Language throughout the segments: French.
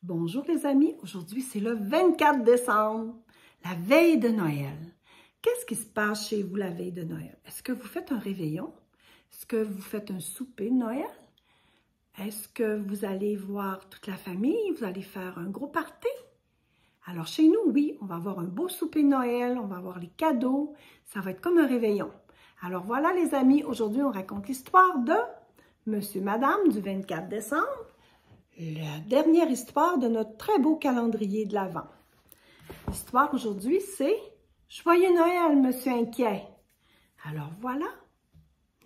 Bonjour les amis, aujourd'hui c'est le 24 décembre, la veille de Noël. Qu'est-ce qui se passe chez vous la veille de Noël? Est-ce que vous faites un réveillon? Est-ce que vous faites un souper de Noël? Est-ce que vous allez voir toute la famille? Vous allez faire un gros party? Alors chez nous, oui, on va avoir un beau souper de Noël, on va avoir les cadeaux, ça va être comme un réveillon. Alors voilà les amis, aujourd'hui on raconte l'histoire de Monsieur Madame du 24 décembre. La dernière histoire de notre très beau calendrier de l'Avent. L'histoire aujourd'hui, c'est « Joyeux Noël, Monsieur Inquiet ». Alors voilà,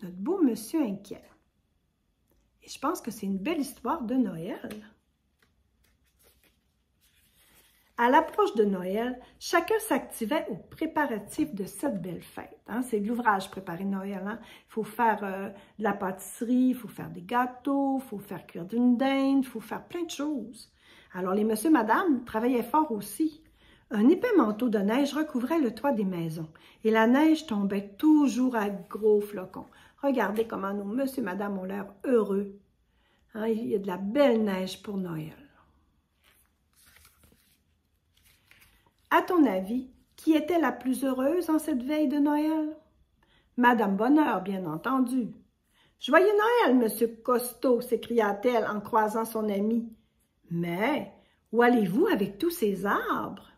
notre beau Monsieur Inquiet. Et je pense que c'est une belle histoire de Noël. À l'approche de Noël, chacun s'activait aux préparatifs de cette belle fête. C'est de l'ouvrage préparer Noël. Il faut faire de la pâtisserie, il faut faire des gâteaux, il faut faire cuire d'une dinde, il faut faire plein de choses. Alors les monsieur, madame travaillaient fort aussi. Un épais manteau de neige recouvrait le toit des maisons et la neige tombait toujours à gros flocons. Regardez comment nos monsieur, madame ont l'air heureux. Il y a de la belle neige pour Noël. À ton avis, qui était la plus heureuse en cette veille de Noël? Madame Bonheur, bien entendu. « Joyeux Noël, Monsieur Costaud » s'écria-t-elle en croisant son ami. « Mais où allez-vous avec tous ces arbres? »«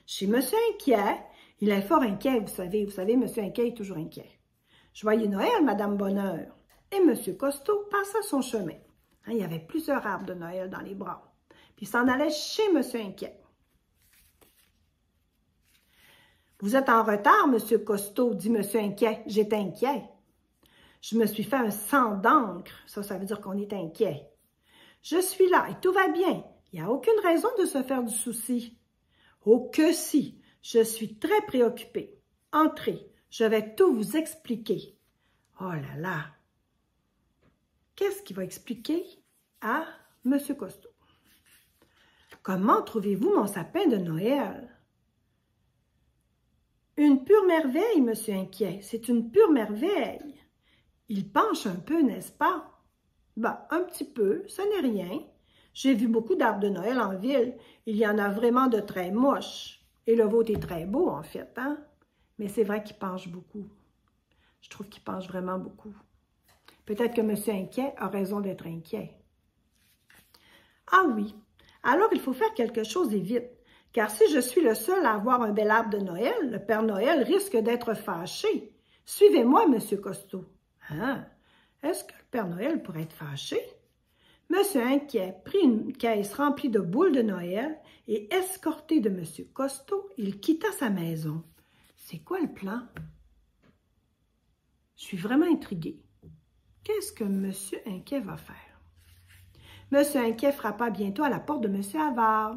Chez Monsieur Inquiet. Il est fort inquiet, vous savez, Monsieur Inquiet est toujours inquiet. »« Joyeux Noël, Madame Bonheur. » Et Monsieur Costaud passa son chemin. Il y avait plusieurs arbres de Noël dans les bras. Puis il s'en allait chez Monsieur Inquiet. « Vous êtes en retard, Monsieur Costaud, dit Monsieur Inquiet. J'étais inquiet. Je me suis fait un sang d'encre. Ça veut dire qu'on est inquiet. Je suis là et tout va bien. Il n'y a aucune raison de se faire du souci. Oh que si, je suis très préoccupée. Entrez, je vais tout vous expliquer. Oh là là. Qu'est-ce qu'il va expliquer à Monsieur Costaud? Comment trouvez-vous mon sapin de Noël? Une pure merveille, Monsieur Inquiet, c'est une pure merveille. Il penche un peu, n'est-ce pas? Un petit peu, ce n'est rien. J'ai vu beaucoup d'arbres de Noël en ville. Il y en a vraiment de très moches. Et le vôtre est très beau, en fait, Mais c'est vrai qu'il penche beaucoup. Je trouve qu'il penche vraiment beaucoup. Peut-être que Monsieur Inquiet a raison d'être inquiet. Ah oui, alors il faut faire quelque chose et vite. Car si je suis le seul à avoir un bel arbre de Noël, le Père Noël risque d'être fâché. Suivez-moi, Monsieur Costaud. Est-ce que le Père Noël pourrait être fâché? Monsieur Inquiet prit une caisse remplie de boules de Noël et, escorté de Monsieur Costaud, il quitta sa maison. C'est quoi le plan? Je suis vraiment intriguée. Qu'est-ce que Monsieur Inquiet va faire? Monsieur Inquiet frappa bientôt à la porte de Monsieur Avare.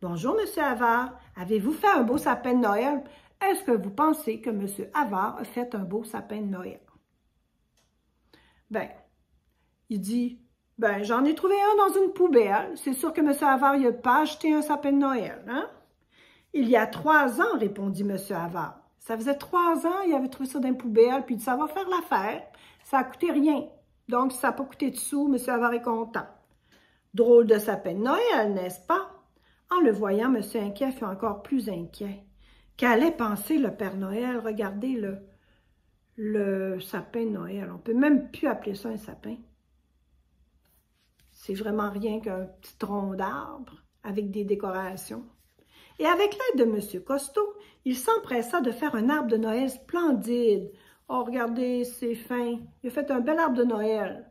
Bonjour, Monsieur Avare. Avez-vous fait un beau sapin de Noël? Est-ce que vous pensez que Monsieur Avare a fait un beau sapin de Noël? Il dit, j'en ai trouvé un dans une poubelle. C'est sûr que Monsieur Avare n'a pas acheté un sapin de Noël, Il y a 3 ans, répondit Monsieur Avare. Ça faisait 3 ans, il avait trouvé ça dans une poubelle, puis il dit, ça va faire l'affaire. Ça n'a coûté rien. Donc, ça n'a pas coûté de sous, Monsieur Avare est content. Drôle de sapin de Noël, n'est-ce pas? En le voyant, Monsieur Inquiet fut encore plus inquiet. Qu'allait penser le Père Noël? Regardez le sapin de Noël. On ne peut même plus appeler ça un sapin. C'est vraiment rien qu'un petit tronc d'arbre avec des décorations. Et avec l'aide de Monsieur Costaud, il s'empressa de faire un arbre de Noël splendide. Oh, regardez, c'est fin. Il a fait un bel arbre de Noël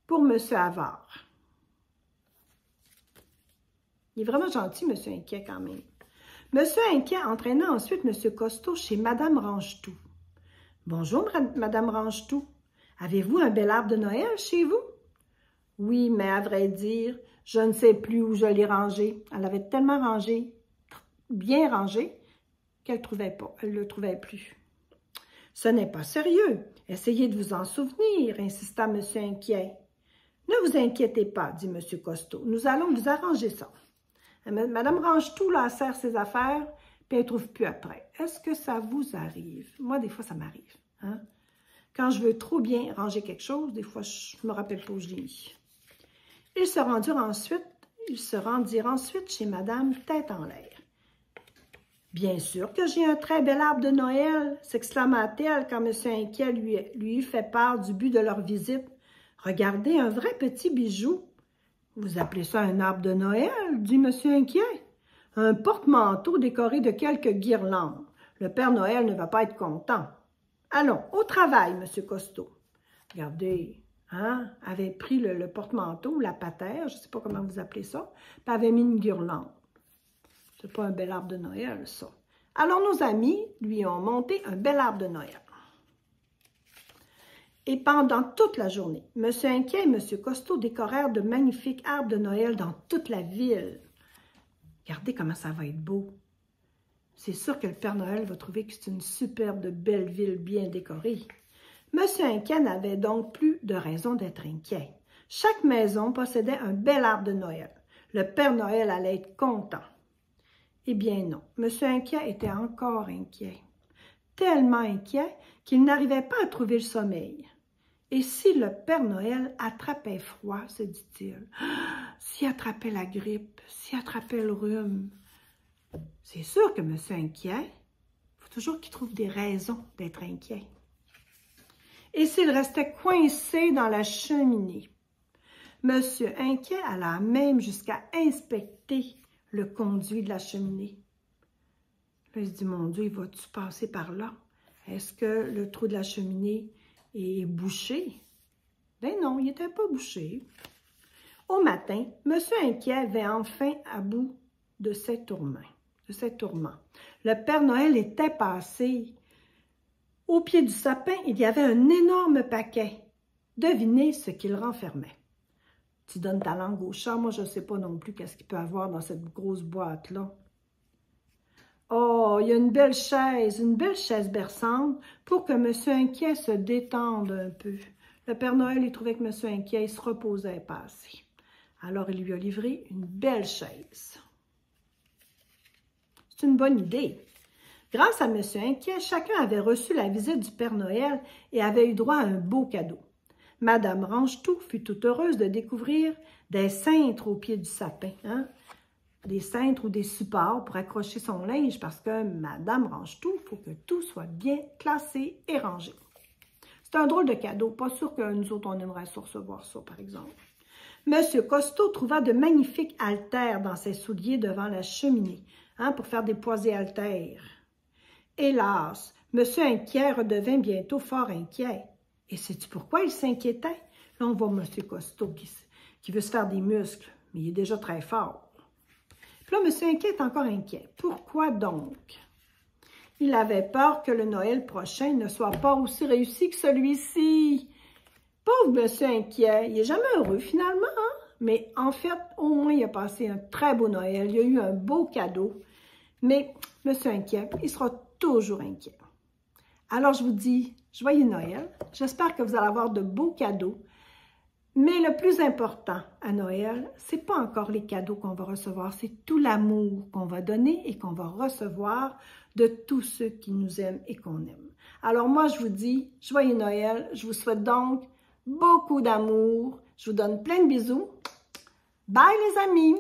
pour Monsieur Avare. Il est vraiment gentil, Monsieur Inquiet, quand même. Monsieur Inquiet entraîna ensuite Monsieur Costaud chez Madame Rangetout. « Bonjour, Madame Rangetout. Avez-vous un bel arbre de Noël chez vous? »« Oui, mais à vrai dire, je ne sais plus où je l'ai rangé. Elle avait tellement rangé, bien rangé, qu'elle ne le trouvait plus. »« Ce n'est pas sérieux. Essayez de vous en souvenir, insista Monsieur Inquiet. »« Ne vous inquiétez pas, dit Monsieur Costaud. Nous allons vous arranger ça. » Madame Rangetout, là, serre ses affaires, puis elle ne trouve plus après. Est-ce que ça vous arrive? Moi, des fois, ça m'arrive. Quand je veux trop bien ranger quelque chose, des fois, je ne me rappelle pas où je l'ai mis. Ils se rendirent ensuite Ils se rendirent ensuite chez Madame Tête en l'air. « Bien sûr que j'ai un très bel arbre de Noël, s'exclama-t-elle quand M. Inquiet lui eut fait part du but de leur visite. « Regardez, un vrai petit bijou. »« Vous appelez ça un arbre de Noël? » dit M. Inquiet. « Un porte-manteau décoré de quelques guirlandes. Le Père Noël ne va pas être content. Allons, au travail, M. Costaud. » Regardez, hein, avait pris le porte-manteau, la patère, je ne sais pas comment vous appelez ça, puis avait mis une guirlande. C'est pas un bel arbre de Noël, ça. Alors, nos amis lui ont monté un bel arbre de Noël. Et pendant toute la journée, M. Inquiet et M. Costaud décorèrent de magnifiques arbres de Noël dans toute la ville. Regardez comment ça va être beau. C'est sûr que le Père Noël va trouver que c'est une superbe belle ville bien décorée. M. Inquiet n'avait donc plus de raison d'être inquiet. Chaque maison possédait un bel arbre de Noël. Le Père Noël allait être content. Eh bien non, M. Inquiet était encore inquiet. Tellement inquiet qu'il n'arrivait pas à trouver le sommeil. Et si le Père Noël attrapait froid, se dit-il, s'il attrapait la grippe, s'il attrapait le rhume, c'est sûr que M. Inquiet, il faut toujours qu'il trouve des raisons d'être inquiet. Et s'il restait coincé dans la cheminée, M. Inquiet alla même jusqu'à inspecter le conduit de la cheminée. Là, il se dit, mon Dieu, va-tu passer par là? Est-ce que le trou de la cheminée est bouché? Ben non, il n'était pas bouché. Au matin, M. Inquiet vint enfin à bout de ses tourments. Le Père Noël était passé. Au pied du sapin, il y avait un énorme paquet. Devinez ce qu'il renfermait. Tu donnes ta langue au chat, moi je ne sais pas non plus qu'est-ce qu'il peut y avoir dans cette grosse boîte-là. Oh, il y a une belle chaise berçante pour que M. Inquiet se détende un peu. Le Père Noël, il trouvait que M. Inquiet se reposait pas assez. Alors, il lui a livré une belle chaise. C'est une bonne idée. Grâce à M. Inquiet, chacun avait reçu la visite du Père Noël et avait eu droit à un beau cadeau. Madame Rangetout fut toute heureuse de découvrir des cintres au pied du sapin, hein? Des cintres ou des supports pour accrocher son linge parce que Madame Rangetout, il faut que tout soit bien classé et rangé. C'est un drôle de cadeau, pas sûr que nous autres on aimerait recevoir ça par exemple. Monsieur Costaud trouva de magnifiques haltères dans ses souliers devant la cheminée, hein, pour faire des poids et haltères. Hélas, Monsieur Inquiet redevint bientôt fort inquiet. Et sais-tu pourquoi il s'inquiétait? Là, on voit M. Costaud qui veut se faire des muscles, mais il est déjà très fort. Puis là, M. Inquiet est encore inquiet. Pourquoi donc? Il avait peur que le Noël prochain ne soit pas aussi réussi que celui-ci. Pauvre M. Inquiet, il n'est jamais heureux finalement, hein? Mais en fait, au moins, il a passé un très beau Noël. Il a eu un beau cadeau. Mais M. Inquiet, il sera toujours inquiet. Alors, je vous dis, joyeux Noël. J'espère que vous allez avoir de beaux cadeaux. Mais le plus important à Noël, ce n'est pas encore les cadeaux qu'on va recevoir, c'est tout l'amour qu'on va donner et qu'on va recevoir de tous ceux qui nous aiment et qu'on aime. Alors moi, je vous dis, joyeux Noël. Je vous souhaite donc beaucoup d'amour. Je vous donne plein de bisous. Bye les amis!